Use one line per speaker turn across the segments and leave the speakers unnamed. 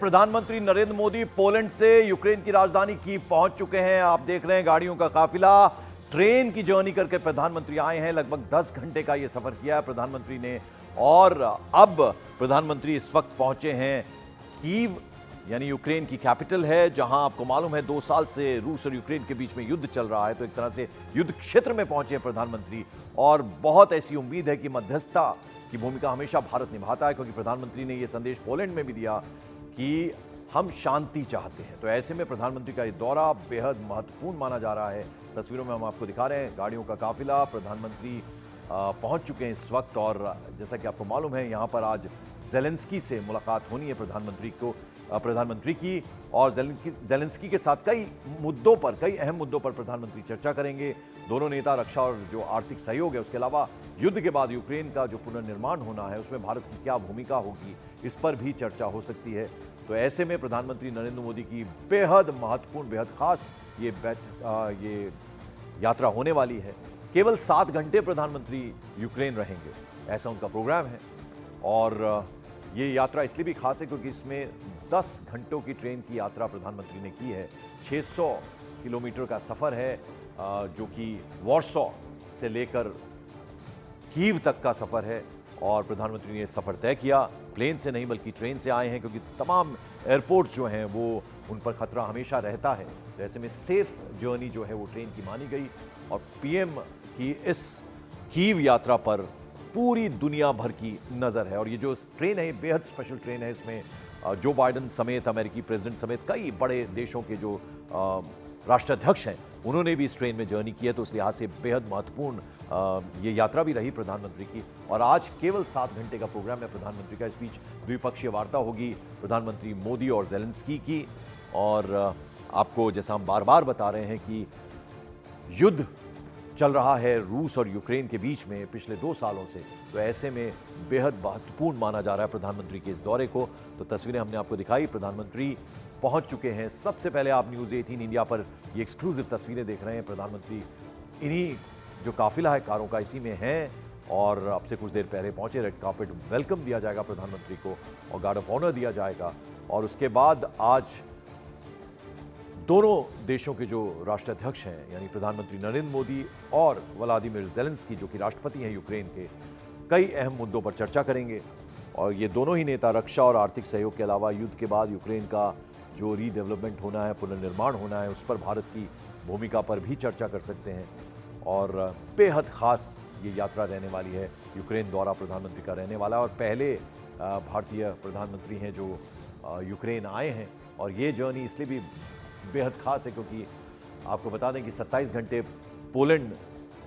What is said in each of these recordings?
प्रधानमंत्री नरेंद्र मोदी पोलैंड से यूक्रेन की राजधानी कीव पहुंच चुके हैं। आप देख रहे हैं गाड़ियों का काफिला, ट्रेन की जर्नी करके प्रधानमंत्री आए हैं। लगभग 10 घंटे का यह सफर किया है प्रधानमंत्री ने और अब प्रधानमंत्री इस वक्त पहुंचे हैं कीव, यानी यूक्रेन की कैपिटल है, जहां आपको मालूम है 2 साल से रूस और यूक्रेन के बीच में युद्ध चल रहा है। तो एक तरह से युद्ध क्षेत्र में पहुंचे हैं प्रधानमंत्री और बहुत ऐसी उम्मीद है कि मध्यस्थता की भूमिका हमेशा भारत निभाता है, क्योंकि प्रधानमंत्री ने यह संदेश पोलैंड में भी दिया कि हम शांति चाहते हैं। तो ऐसे में प्रधानमंत्री का ये दौरा बेहद महत्वपूर्ण माना जा रहा है। तस्वीरों में हम आपको दिखा रहे हैं गाड़ियों का काफिला, प्रधानमंत्री पहुंच चुके हैं इस वक्त और जैसा कि आपको मालूम है यहाँ पर आज ज़ेलेंस्की से मुलाकात होनी है प्रधानमंत्री की और ज़ेलेंस्की के साथ कई अहम मुद्दों पर प्रधानमंत्री चर्चा करेंगे। दोनों नेता रक्षा और जो आर्थिक सहयोग है, उसके अलावा युद्ध के बाद यूक्रेन का जो पुनर्निर्माण होना है उसमें भारत की क्या भूमिका होगी, इस पर भी चर्चा हो सकती है। तो ऐसे में प्रधानमंत्री नरेंद्र मोदी की बेहद महत्वपूर्ण, बेहद खास ये यात्रा होने वाली है। केवल 7 घंटे प्रधानमंत्री यूक्रेन रहेंगे, ऐसा उनका प्रोग्राम है। और ये यात्रा इसलिए भी खास है क्योंकि इसमें 10 घंटों की ट्रेन की यात्रा प्रधानमंत्री ने की है। 600 किलोमीटर का सफ़र है, जो कि वॉर्सो से लेकर कीव तक का सफ़र है और प्रधानमंत्री ने सफ़र तय किया। प्लेन से नहीं बल्कि ट्रेन से आए हैं, क्योंकि तमाम एयरपोर्ट्स जो हैं वो उन पर खतरा हमेशा रहता है। तो ऐसे में सेफ जर्नी जो है वो ट्रेन की मानी गई और पीएम की इस कीव यात्रा पर पूरी दुनिया भर की नज़र है। और ये जो ट्रेन है बेहद स्पेशल ट्रेन है। इसमें जो बाइडेन समेत, अमेरिकी प्रेसिडेंट समेत कई बड़े देशों के जो राष्ट्राध्यक्ष हैं, उन्होंने भी इस ट्रेन में जर्नी की है। तो इस लिहाज से बेहद महत्वपूर्ण ये यात्रा भी रही प्रधानमंत्री की। और आज केवल 7 घंटे का प्रोग्राम है प्रधानमंत्री का। इस बीच द्विपक्षीय वार्ता होगी प्रधानमंत्री मोदी और ज़ेलेंस्की की। और आपको जैसा हम बार बार बता रहे हैं कि युद्ध चल रहा है रूस और यूक्रेन के बीच में पिछले 2 सालों से। तो ऐसे में बेहद महत्वपूर्ण माना जा रहा है प्रधानमंत्री के इस दौरे को। तो तस्वीरें हमने आपको दिखाई, प्रधानमंत्री पहुंच चुके हैं। सबसे पहले आप न्यूज़ 18 इंडिया पर ये एक्सक्लूसिव तस्वीरें देख रहे हैं। प्रधानमंत्री इन्हीं जो काफिला है कारों का, इसी में हैं और अब से कुछ देर पहले पहुंचे। रेड कार्पेट वेलकम दिया जाएगा प्रधानमंत्री को और गार्ड ऑफ ऑनर दिया जाएगा। और उसके बाद आज दोनों देशों के जो राष्ट्राध्यक्ष हैं, यानी प्रधानमंत्री नरेंद्र मोदी और व्लादिमीर ज़ेलेंस्की, जो कि राष्ट्रपति हैं यूक्रेन के, कई अहम मुद्दों पर चर्चा करेंगे। और ये दोनों ही नेता रक्षा और आर्थिक सहयोग के अलावा युद्ध के बाद यूक्रेन का जो रीडेवलपमेंट होना है, पुनर्निर्माण होना है, उस पर भारत की भूमिका पर भी चर्चा कर सकते हैं। और बेहद ख़ास ये यात्रा रहने वाली है, यूक्रेन दौरा प्रधानमंत्री का रहने वाला है। और पहले भारतीय प्रधानमंत्री हैं जो यूक्रेन आए हैं। और ये जर्नी इसलिए भी बेहद ख़ास है क्योंकि आपको बता दें कि 27 घंटे पोलैंड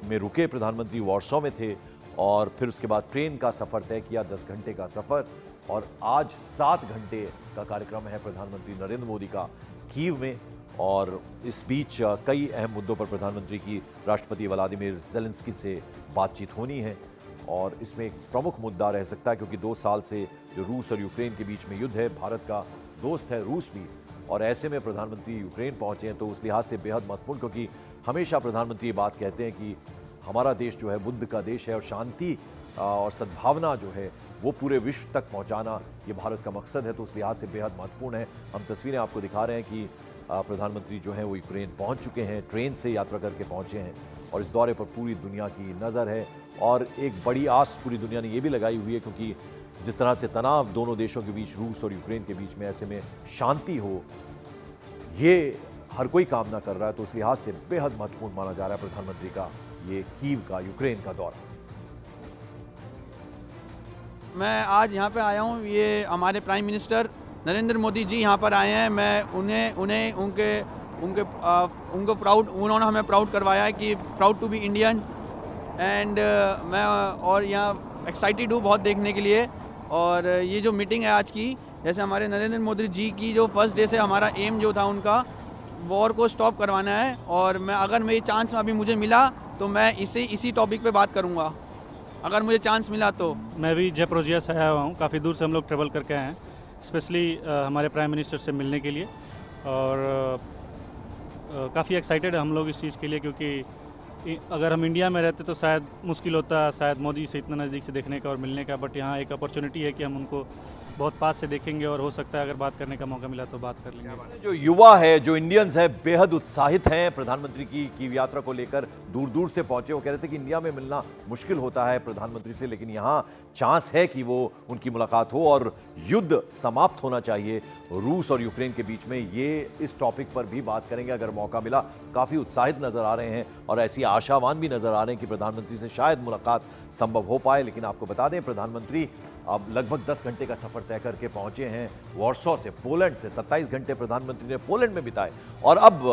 में रुके प्रधानमंत्री, वॉर्सो में थे और फिर उसके बाद ट्रेन का सफ़र तय किया, 10 घंटे का सफ़र। और आज 7 घंटे का कार्यक्रम है प्रधानमंत्री नरेंद्र मोदी का कीव में। और इस बीच कई अहम मुद्दों पर प्रधानमंत्री की राष्ट्रपति व्लादिमीर ज़ेलेंस्की से बातचीत होनी है। और इसमें एक प्रमुख मुद्दा रह सकता है क्योंकि 2 साल से जो रूस और यूक्रेन के बीच में युद्ध है, भारत का दोस्त है रूस भी, और ऐसे में प्रधानमंत्री यूक्रेन पहुंचे हैं। तो उस लिहाज से बेहद महत्वपूर्ण, क्योंकि हमेशा प्रधानमंत्री ये बात कहते हैं कि हमारा देश जो है बुद्ध का देश है और शांति और सद्भावना जो है वो पूरे विश्व तक पहुंचाना ये भारत का मकसद है। तो उस लिहाज से बेहद महत्वपूर्ण है। हम तस्वीरें आपको दिखा रहे हैं कि प्रधानमंत्री जो हैं वो यूक्रेन पहुंच चुके हैं, ट्रेन से यात्रा करके पहुंचे हैं और इस दौरे पर पूरी दुनिया की नज़र है। और एक बड़ी आस पूरी दुनिया ने ये भी लगाई हुई है, क्योंकि जिस तरह से तनाव दोनों देशों के बीच, रूस और यूक्रेन के बीच में, ऐसे में शांति हो, ये हर कोई कामना कर रहा है। तो उस लिहाज से बेहद महत्वपूर्ण माना जा रहा है प्रधानमंत्री का ये कीव का यूक्रेन का दौरा।
मैं आज यहाँ पे आया हूँ, ये हमारे प्राइम मिनिस्टर नरेंद्र मोदी जी यहाँ पर आए हैं। मैं उनको प्राउड, उन्होंने हमें प्राउड करवाया है कि proud to be Indian. And मैं और यहाँ एक्साइटेड हूँ बहुत देखने के लिए। और ये जो मीटिंग है आज की, जैसे हमारे नरेंद्र मोदी जी की जो फर्स्ट डे से हमारा एम जो था उनका वॉर को स्टॉप करवाना है। और मैं अगर मेरी चांस अभी मुझे मिला तो मैं इसी टॉपिक पे बात करूँगा, अगर मुझे चांस मिला तो।
मैं भी जयपुर से आया हुआ हूँ, काफ़ी दूर से हम लोग ट्रेवल करके आए हैं स्पेशली हमारे प्राइम मिनिस्टर से मिलने के लिए। और काफ़ी एक्साइटेड है हम लोग इस चीज़ के लिए, क्योंकि अगर हम इंडिया में रहते तो शायद मुश्किल होता शायद मोदी से इतना नज़दीक से देखने का और मिलने का। बट यहाँ एक अपॉर्चुनिटी है कि हम उनको बहुत पास से देखेंगे और हो सकता है अगर बात करने का मौका मिला तो बात कर लेंगे।
जो युवा है, जो इंडियंस है, बेहद उत्साहित हैं प्रधानमंत्री की कीव यात्रा को लेकर। दूर दूर से पहुंचे, वो कह रहे थे कि इंडिया में मिलना मुश्किल होता है प्रधानमंत्री से, लेकिन यहां चांस है कि वो उनकी मुलाकात हो और युद्ध समाप्त होना चाहिए रूस और यूक्रेन के बीच में। ये इस टॉपिक पर भी बात करेंगे अगर मौका मिला। काफी उत्साहित नजर आ रहे हैं और ऐसी आशावान भी नजर आ रहे हैं कि प्रधानमंत्री से शायद मुलाकात संभव हो पाए। लेकिन आपको बता दें, प्रधानमंत्री अब लगभग 10 घंटे का सफर तय करके पहुंचे हैं वॉर्सो से, पोलैंड से। 27 घंटे प्रधानमंत्री ने पोलैंड में बिताए और अब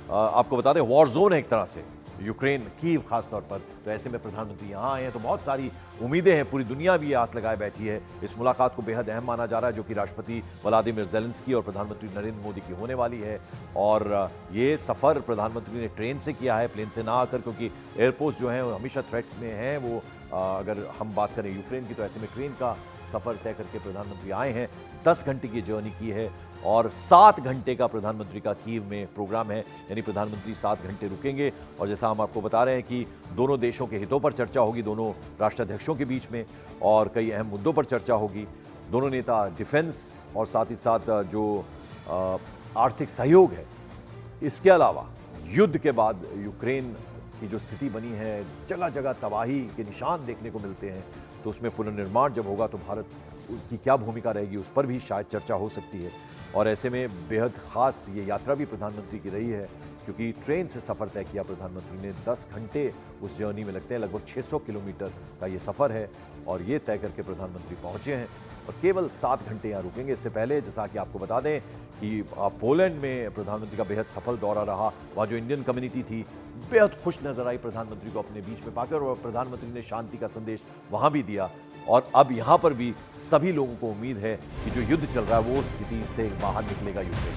आपको बता दें वॉर जोन है एक तरह से यूक्रेन, कीव खास तौर पर। तो ऐसे में प्रधानमंत्री यहां आए हैं तो बहुत सारी उम्मीदें हैं, पूरी दुनिया भी आस लगाए बैठी है। इस मुलाकात को बेहद अहम माना जा रहा है, जो कि राष्ट्रपति व्लादिमीर ज़ेलेंस्की और प्रधानमंत्री नरेंद्र मोदी की होने वाली है। और ये सफ़र प्रधानमंत्री ने ट्रेन से किया है, प्लेन से ना आकर, क्योंकि एयरपोर्ट्स जो हैं वो हमेशा थ्रेट में हैं। वो अगर हम बात करें यूक्रेन की, तो ऐसे में ट्रेन का सफ़र तय करके प्रधानमंत्री आए हैं। 10 घंटे की जर्नी की है और 7 घंटे का प्रधानमंत्री का कीव में प्रोग्राम है, यानी प्रधानमंत्री 7 घंटे रुकेंगे। और जैसा हम आपको बता रहे हैं कि दोनों देशों के हितों पर चर्चा होगी, दोनों राष्ट्राध्यक्षों के बीच में, और कई अहम मुद्दों पर चर्चा होगी। दोनों नेता डिफेंस और साथ ही साथ जो आर्थिक सहयोग है, इसके अलावा युद्ध के बाद यूक्रेन की जो स्थिति बनी है, जगह जगह तबाही के निशान देखने को मिलते हैं, तो उसमें पुनर्निर्माण जब होगा तो भारत की क्या भूमिका रहेगी, उस पर भी शायद चर्चा हो सकती है। और ऐसे में बेहद खास ये यात्रा भी प्रधानमंत्री की रही है, क्योंकि ट्रेन से सफ़र तय किया प्रधानमंत्री ने। 10 घंटे उस जर्नी में लगते हैं, लगभग 600 किलोमीटर का ये सफ़र है और ये तय करके प्रधानमंत्री पहुंचे हैं और केवल 7 घंटे यहाँ रुकेंगे। इससे पहले जैसा कि आपको बता दें कि पोलैंड में प्रधानमंत्री का बेहद सफल दौरा रहा। वहाँ जो इंडियन कम्युनिटी थी बेहद खुश नजर आई प्रधानमंत्री को अपने बीच में पाकर, और प्रधानमंत्री ने शांति का संदेश वहाँ भी दिया। और अब यहाँ पर भी सभी लोगों को उम्मीद है कि जो युद्ध चल रहा है वो स्थिति से बाहर निकलेगा यूक्रेन।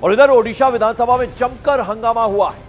और इधर ओडिशा विधानसभा में जमकर हंगामा हुआ है।